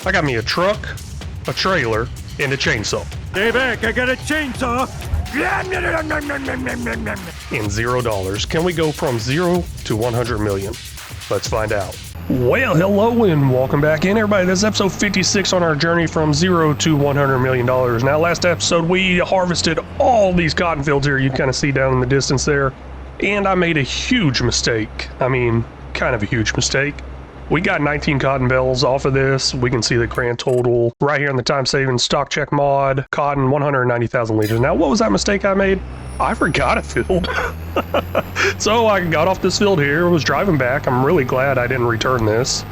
I got me a truck, a trailer, and a chainsaw. Stay back, I got a chainsaw. And $0. Can we go from 0 to 100 million? Let's find out. Well, hello and welcome back in, everybody. This is episode 56 on our journey from 0 to $100 million. Now, last episode, we harvested all these cotton fields here. You kind of see down in the distance there. And I made a huge mistake. I mean, kind of a huge mistake. We got 19 cotton bales off of this. We can see the grand total right here in the time saving stock check mod. Cotton, 190,000 liters. Now, what was that mistake I made? I forgot a field. So I got off this field here, was driving back. I'm really glad I didn't return this.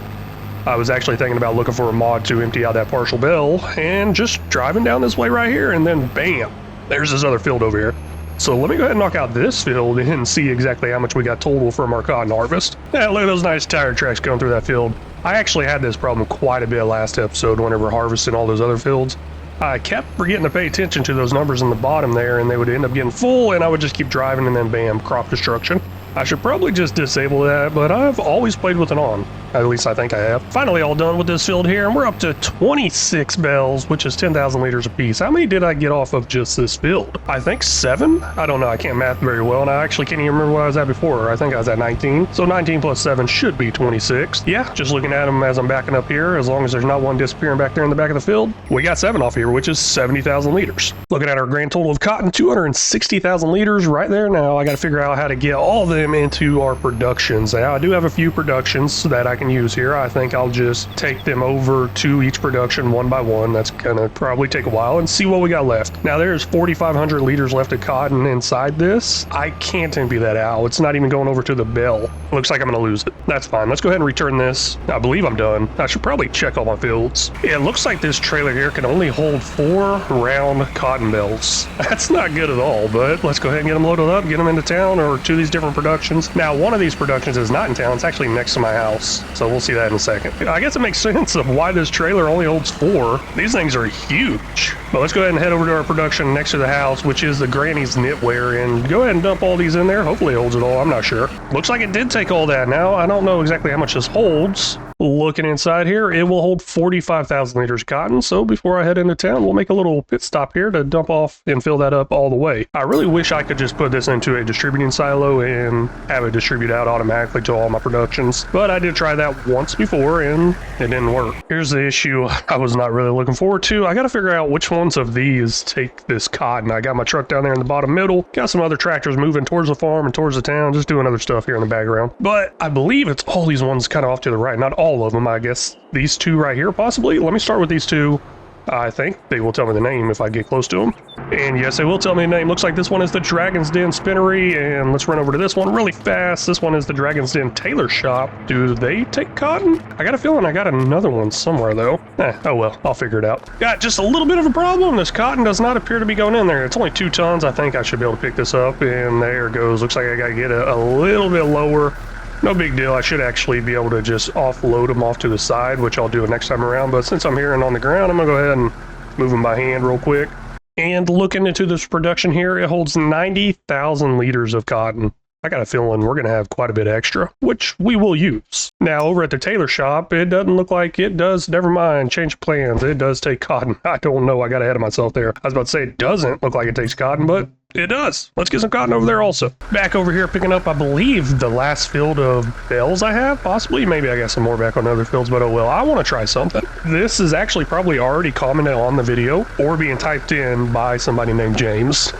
I was actually thinking about looking for a mod to empty out that partial bale and just driving down this way right here, and then bam, there's this other field over here. So let me go ahead and knock out this field and see exactly how much we got total from our cotton harvest. Yeah, look at those nice tire tracks going through that field. I actually had this problem quite a bit last episode whenever harvesting all those other fields. I kept forgetting to pay attention to those numbers in the bottom there, and they would end up getting full, and I would just keep driving, and then bam, crop destruction. I should probably just disable that, but I've always played with it on. At least I think I have. Finally all done with this field here, and we're up to 26 bales, which is 10,000 liters apiece. How many did I get off of just this field? I think 7? I don't know, I can't math very well, and I actually can't even remember what I was at before. I think I was at 19. So 19 plus 7 should be 26. Yeah, just looking at them as I'm backing up here, as long as there's not one disappearing back there in the back of the field, we got 7 off here, which is 70,000 liters. Looking at our grand total of cotton, 260,000 liters right there now. I gotta figure out how to get all of them into our productions. Now, I do have a few productions that I can use here. I think I'll just take them over to each production one by one. That's gonna probably take a while, and see what we got left. Now there's 4,500 liters left of cotton inside this. I can't empty that out. It's not even going over to the bale. Looks like I'm gonna lose it. That's fine. Let's go ahead and return this. I believe I'm done. I should probably check all my fields. It looks like this trailer here can only hold 4 round cotton bales. That's not good at all, but let's go ahead and get them loaded up, get them into town or to these different productions. Now, one of these productions is not in town. It's actually next to my house, so we'll see that in a second. I guess it makes sense of why this trailer only holds 4. These things are huge. But let's go ahead and head over to our production next to the house, which is the Granny's Knitwear, and go ahead and dump all these in there. Hopefully it holds it all. I'm not sure. Looks like it did take all that. Now, I don't know exactly how much this holds. Looking inside here, it will hold 45,000 liters of cotton. So before I head into town, we'll make a little pit stop here to dump off and fill that up all the way. I really wish I could just put this into a distributing silo and have it distribute out automatically to all my productions. But I did try that once before and it didn't work. Here's the issue I was not really looking forward to. I got to figure out which ones of these take this cotton. I got my truck down there in the bottom middle. Got some other tractors moving towards the farm and towards the town, just doing other stuff here in the background. But I believe it's all these ones kind of off to the right. Not all of them, I guess. These 2 right here, possibly. Let me start with these 2. I think they will tell me the name if I get close to them. And yes, they will tell me the name. Looks like this one is the Dragon's Den Spinnery, and let's run over to this one really fast. This one is the Dragon's Den Tailor Shop. Do they take cotton? I got a feeling I got another one somewhere, though. Oh well, I'll figure it out. Got just a little bit of a problem. This cotton does not appear to be going in there. It's only 2 tons. I think I should be able to pick this up, and there it goes. Looks like I got to get a little bit lower. No big deal. I should actually be able to just offload them off to the side, which I'll do next time around. But since I'm here and on the ground, I'm going to go ahead and move them by hand real quick. And looking into this production here, it holds 90,000 liters of cotton. I got a feeling we're going to have quite a bit extra, which we will use. Now, over at the tailor shop, it doesn't look like it does. Never mind. Change plans. It does take cotton. I don't know. I got ahead of myself there. I was about to say it doesn't look like it takes cotton, but it does. Let's get some cotton over there also. Back over here picking up, I believe, the last field of bales I have, possibly. Maybe I got some more back on other fields, but oh well. I want to try something. This is actually probably already commented on the video or being typed in by somebody named James.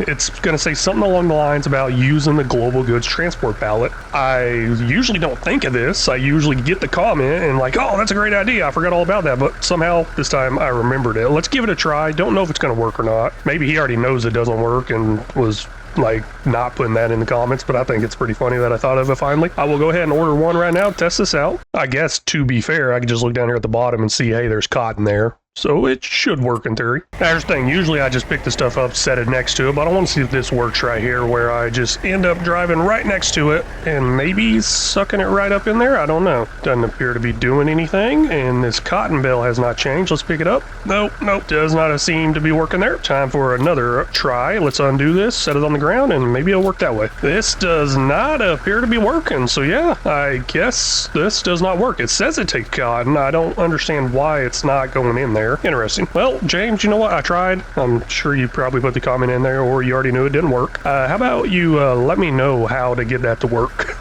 It's going to say something along the lines about using the global goods transport pallet. I usually don't think of this. I usually get the comment and like, oh, that's a great idea. I forgot all about that, but somehow this time I remembered it. Let's give it a try. Don't know if it's going to work or not. Maybe he already knows it doesn't work and was like not putting that in the comments, but I think it's pretty funny that I thought of it finally. I will go ahead and order one right now, test this out. I guess to be fair, I can just look down here at the bottom and see, hey, there's cotton there. so it should work in theory. Now, here's the thing, usually I just pick the stuff up, set it next to it, but I want to see if this works right here, where I just end up driving right next to it and maybe sucking it right up in there. I don't know. Doesn't appear to be doing anything, and this cotton bale has not changed. Let's pick it up. Nope, does not seem to be working there. Time for another try. Let's undo this, set it on the ground, and maybe it'll work that way. This does not appear to be working, so yeah, I guess this does not work. It says it takes cotton. I don't understand why it's not going in there. Interesting. Well, James, you know what? I tried. I'm sure you probably put the comment in there, or you already knew it didn't work. How about you let me know how to get that to work?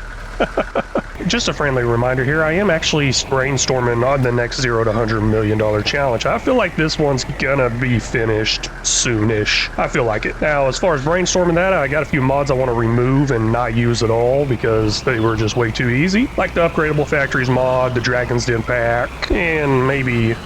Just a friendly reminder here, I am actually brainstorming on the next $0 to $100 million challenge. I feel like this one's gonna be finished soonish. I feel like it. Now, as far as brainstorming that, I got a few mods I want to remove and not use at all because they were just way too easy. Like the Upgradable Factories mod, the Dragon's Den pack, and maybe,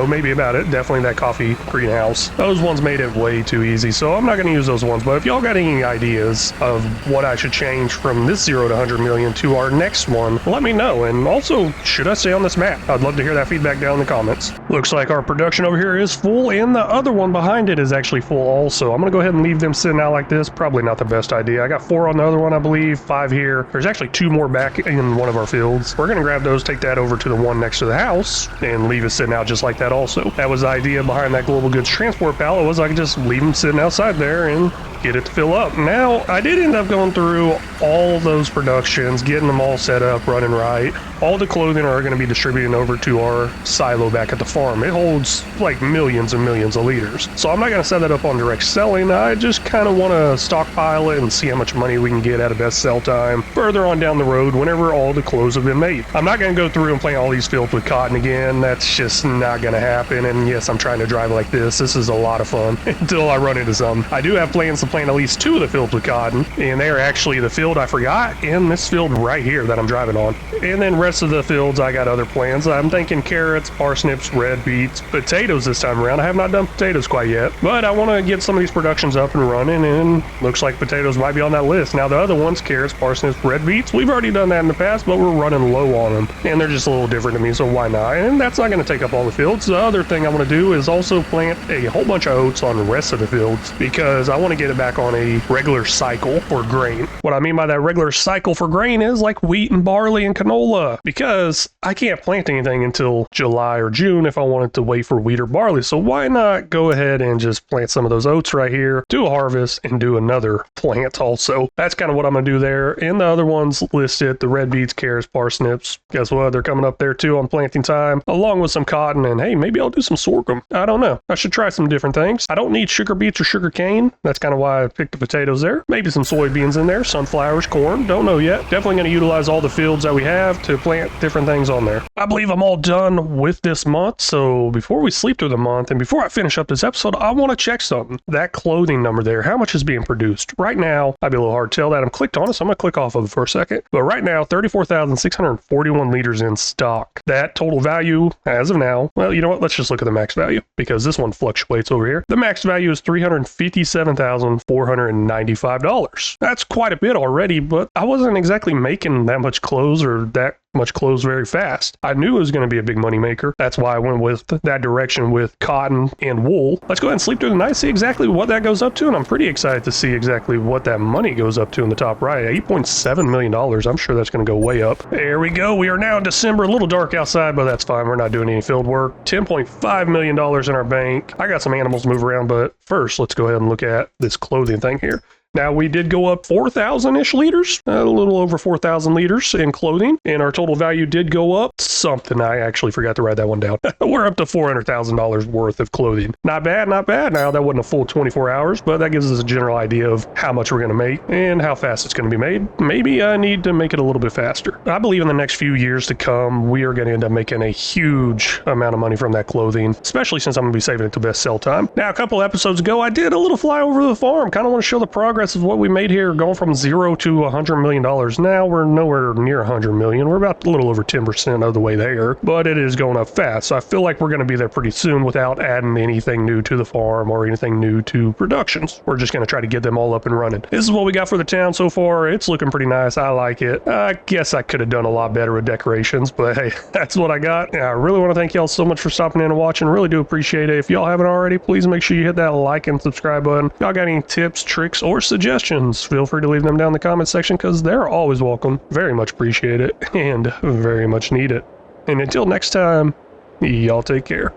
maybe about it. Definitely that coffee greenhouse. Those ones made it way too easy, so I'm not gonna use those ones. But if y'all got any ideas of what I should change from this $0 to $100 million to our next one, let me know. And also, should I stay on this map? I'd love to hear that feedback down in the comments. Looks like our production over here is full, and the other one behind it is actually full also. I'm gonna go ahead and leave them sitting out like this. Probably not the best idea. I got 4 on the other one, I believe, 5 here. There's actually 2 more back in one of our fields. We're gonna grab those, take that over to the one next to the house, and leave it sitting out just like that also. That was the idea behind that global goods transport pallet, was I could just leave them sitting outside there and get it to fill up. Now, I did end up going through all those productions, getting them all set up, running right. All the clothing are going to be distributing over to our silo back at the farm. It holds like millions and millions of liters. So I'm not going to set that up on direct selling. I just kind of want to stockpile it and see how much money we can get at a best sell time further on down the road whenever all the clothes have been made. I'm not going to go through and plant all these fields with cotton again. That's just not going to happen. And yes, I'm trying to drive like this. This is a lot of fun until I run into something. I do have plans to plant at least 2 of the fields with cotton, and they are actually the field I forgot and this field right here that I'm driving on. And then rest of the fields, I got other plans. I'm thinking carrots, parsnips, red beets, potatoes this time around. I have not done potatoes quite yet, but I want to get some of these productions up and running, and looks like potatoes might be on that list. Now the other ones, carrots, parsnips, red beets, we've already done that in the past, but we're running low on them, and they're just a little different to me, so why not? And that's not going to take up all the fields. The other thing I want to do is also plant a whole bunch of oats on the rest of the fields, because I want to get it back on a regular cycle for grain. What I mean by that regular cycle for grain is like wheat and barley and canola, because I can't plant anything until July or June if I wanted to wait for wheat or barley. So why not go ahead and just plant some of those oats right here, do a harvest, and do another plant also. That's kind of what I'm going to do there. And the other ones listed, the red beets, carrots, parsnips, guess what? They're coming up there too on planting time, along with some cotton, and hey, maybe I'll do some sorghum. I don't know. I should try some different things. I don't need sugar beets or sugar cane. That's kind of why I picked the potatoes there. Maybe some soybeans in there, sunflowers, corn, don't know yet. Definitely going to utilize all the fields that we have to plant different things on there. I believe I'm all done with this month, so before we sleep through the month and before I finish up this episode, I want to check something. That clothing number there, how much is being produced? Right now, might be a little hard to tell that I'm clicked on it, so I'm going to click off of it for a second. But right now, 34,641 liters in stock. That total value, as of now, well, you know what? Let's just look at the max value, because this one fluctuates over here. The max value is $357,495. That's quite a bit already, but I wasn't exactly making that much clothes or that much clothes very fast. I knew it was going to be a big money maker. That's why I went with that direction with cotton and wool. Let's go ahead and sleep through the night, see exactly what that goes up to, and I'm pretty excited to see exactly what that money goes up to in the top right. $8.7 million. I'm sure that's going to go way up. There we go. We are now in December. A little dark outside, but that's fine. We're not doing any field work. $10.5 million in our bank. I got some animals to move around, but first, let's go ahead and look at this clothing thing here. Now, we did go up 4,000-ish liters, a little over 4,000 liters in clothing, and our total value did go up something. I actually forgot to write that one down. We're up to $400,000 worth of clothing. Not bad, not bad. Now, that wasn't a full 24 hours, but that gives us a general idea of how much we're going to make and how fast it's going to be made. Maybe I need to make it a little bit faster. I believe in the next few years to come, we are going to end up making a huge amount of money from that clothing, especially since I'm going to be saving it to best sell time. Now, a couple episodes ago, I did a little flyover of the farm. Kind of want to show the progress progress of what we made here, going from 0 to $100 million. Now we're nowhere near 100 million. We're about a little over 10% of the way there, but it is going up fast. So I feel like we're going to be there pretty soon without adding anything new to the farm or anything new to productions. We're just going to try to get them all up and running. This is what we got for the town so far. It's looking pretty nice. I like it. I guess I could have done a lot better with decorations, but hey, that's what I got. I really want to thank y'all so much for stopping in and watching. Really do appreciate it. If y'all haven't already, please make sure you hit that like and subscribe button. If y'all got any tips, tricks, or suggestions, feel free to leave them down in the comment section because they're always welcome. Very much appreciate it and very much need it. And until next time, y'all take care.